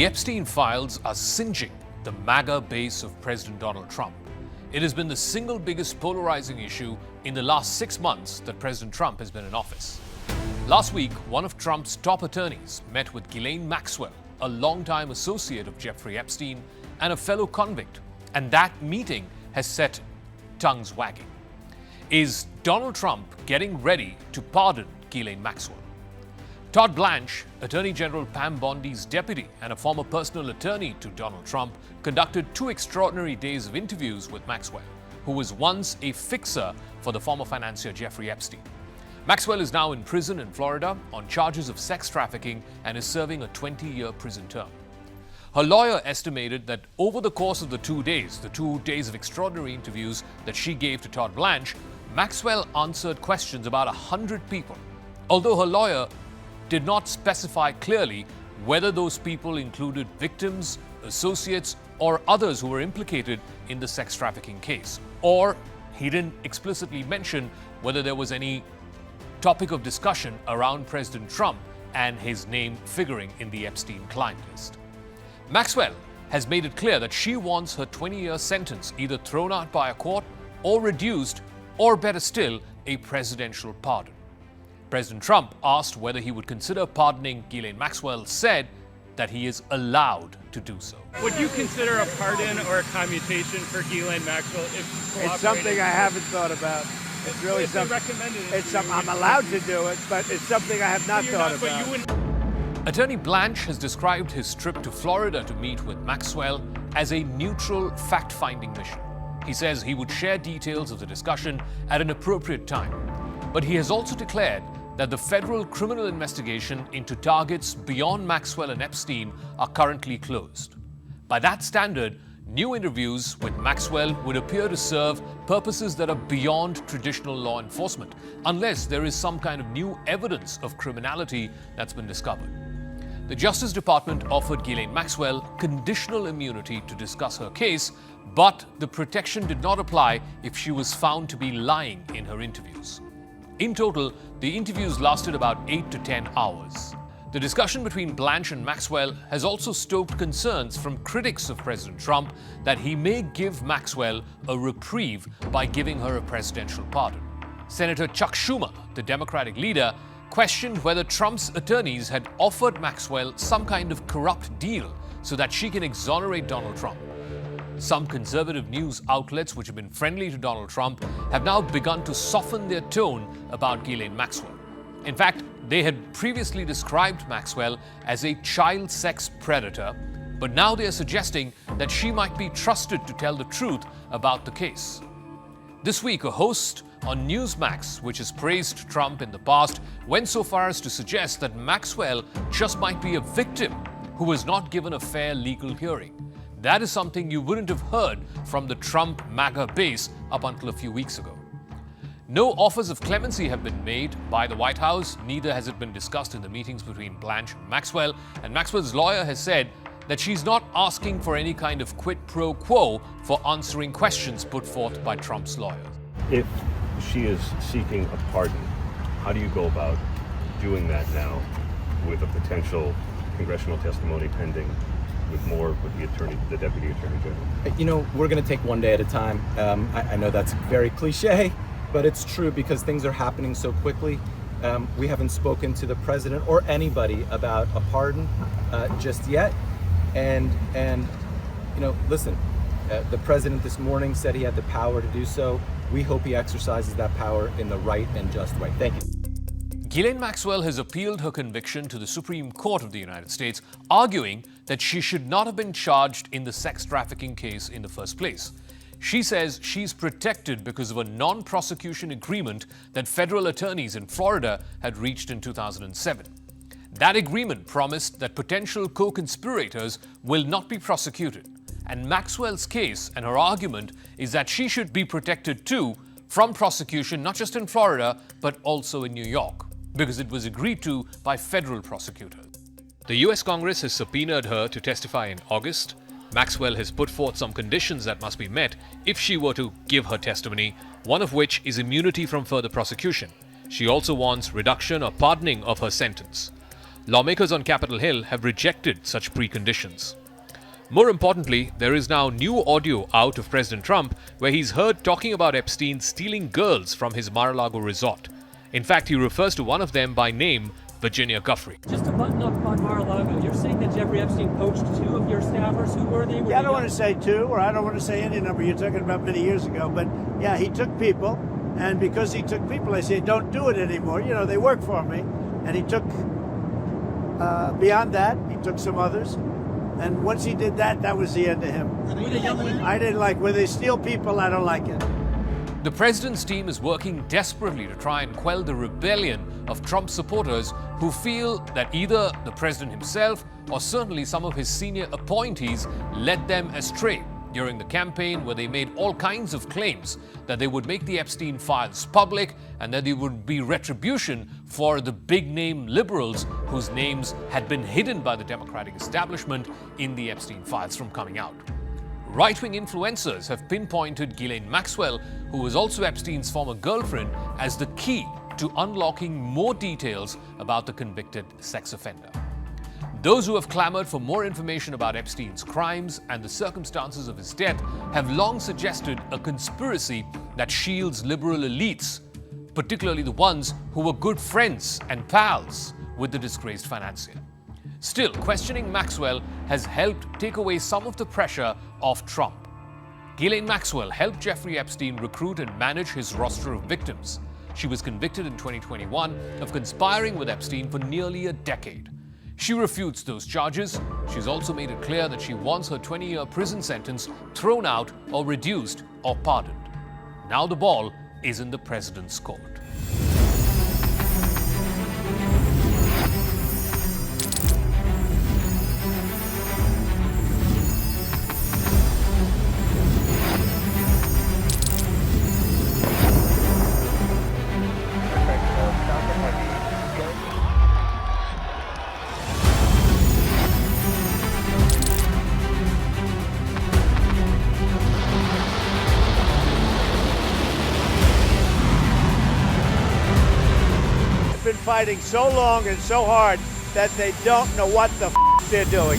The Epstein files are singeing the MAGA base of President Donald Trump. It has been the single biggest polarizing issue in the last 6 months that President Trump has been in office. Last week, one of Trump's top attorneys met with Ghislaine Maxwell, a longtime associate of Jeffrey Epstein and a fellow convict, and that meeting has set tongues wagging. Is Donald Trump getting ready to pardon Ghislaine Maxwell? Todd Blanche, Attorney General Pam Bondi's deputy and a former personal attorney to Donald Trump, conducted 2 extraordinary days of interviews with Maxwell, who was once a fixer for the former financier Jeffrey Epstein. Maxwell is now in prison in Florida on charges of sex trafficking and is serving a 20-year prison term. Her lawyer estimated that over the course of the 2 days of extraordinary interviews that she gave to Todd Blanche, Maxwell answered questions about 100 people, although her lawyer did not specify clearly whether those people included victims, associates, or others who were implicated in the sex trafficking case. Or he didn't explicitly mention whether there was any topic of discussion around President Trump and his name figuring in the Epstein client list. Maxwell has made it clear that she wants her 20-year sentence either thrown out by a court or reduced, or better still, a presidential pardon. President Trump, asked whether he would consider pardoning Ghislaine Maxwell, said that he is allowed to do so. Would you consider a pardon or a commutation for Ghislaine Maxwell if she cooperated? It's something I haven't thought about. It's really something. I'm allowed to do it, but it's something I have not thought about. Attorney Blanche has described his trip to Florida to meet with Maxwell as a neutral fact-finding mission. He says he would share details of the discussion at an appropriate time. But he has also declared that the federal criminal investigation into targets beyond Maxwell and Epstein are currently closed. By that standard, new interviews with Maxwell would appear to serve purposes that are beyond traditional law enforcement, unless there is some kind of new evidence of criminality that's been discovered. The Justice Department offered Ghislaine Maxwell conditional immunity to discuss her case, but the protection did not apply if she was found to be lying in her interviews. In total, the interviews lasted about 8 to 10 hours. The discussion between Blanche and Maxwell has also stoked concerns from critics of President Trump that he may give Maxwell a reprieve by giving her a presidential pardon. Senator Chuck Schumer, the Democratic leader, questioned whether Trump's attorneys had offered Maxwell some kind of corrupt deal so that she can exonerate Donald Trump. Some conservative news outlets which have been friendly to Donald Trump have now begun to soften their tone about Ghislaine Maxwell. In fact, they had previously described Maxwell as a child sex predator, but now they are suggesting that she might be trusted to tell the truth about the case. This week, a host on Newsmax, which has praised Trump in the past, went so far as to suggest that Maxwell just might be a victim who was not given a fair legal hearing. That is something you wouldn't have heard from the Trump MAGA base up until a few weeks ago. No offers of clemency have been made by the White House, neither has it been discussed in the meetings between Blanche and Maxwell's lawyer has said that she's not asking for any kind of quid pro quo for answering questions put forth by Trump's lawyers. If she is seeking a pardon, how do you go about doing that now with a potential congressional testimony pending, with the Deputy Attorney General? You know, we're going to take one day at a time. I know that's very cliche, but it's true because things are happening so quickly. We haven't spoken to the president or anybody about a pardon just yet. And you know, listen, the president this morning said he had the power to do so. We hope he exercises that power in the right and just way. Thank you. Ghislaine Maxwell has appealed her conviction to the Supreme Court of the United States, arguing that she should not have been charged in the sex trafficking case in the first place. She says she's protected because of a non-prosecution agreement that federal attorneys in Florida had reached in 2007. That agreement promised that potential co-conspirators will not be prosecuted. And Maxwell's case and her argument is that she should be protected too from prosecution, not just in Florida, but also in New York, because it was agreed to by federal prosecutors. The US Congress has subpoenaed her to testify in August. Maxwell has put forth some conditions that must be met if she were to give her testimony, one of which is immunity from further prosecution. She also wants reduction or pardoning of her sentence. Lawmakers on Capitol Hill have rejected such preconditions. More importantly, there is now new audio out of President Trump where he's heard talking about Epstein stealing girls from his Mar-a-Lago resort. In fact, he refers to one of them by name, Virginia Guffrey. Just to button up on Mar-a-Lago, you're saying that Jeffrey Epstein poached 2 of your staffers? Who were they? Yeah, I don't want to say 2, or I don't want to say any number you're talking about many years ago, but yeah, he took people, and because he took people, I say, don't do it anymore. You know, they work for me, and he took, beyond that, he took some others. And once he did that, that was the end of him. I didn't like, when they steal people, I don't like it. The president's team is working desperately to try and quell the rebellion of Trump supporters who feel that either the president himself or certainly some of his senior appointees led them astray during the campaign, where they made all kinds of claims that they would make the Epstein files public and that there would be retribution for the big-name liberals whose names had been hidden by the Democratic establishment in the Epstein files from coming out. Right-wing influencers have pinpointed Ghislaine Maxwell, who was also Epstein's former girlfriend, as the key to unlocking more details about the convicted sex offender. Those who have clamored for more information about Epstein's crimes and the circumstances of his death have long suggested a conspiracy that shields liberal elites, particularly the ones who were good friends and pals with the disgraced financier. Still, questioning Maxwell has helped take away some of the pressure off Trump. Ghislaine Maxwell helped Jeffrey Epstein recruit and manage his roster of victims. She was convicted in 2021 of conspiring with Epstein for nearly a decade. She refutes those charges. She's also made it clear that she wants her 20-year prison sentence thrown out or reduced or pardoned. Now the ball is in the president's court. Been fighting so long and so hard that they don't know what the they're doing.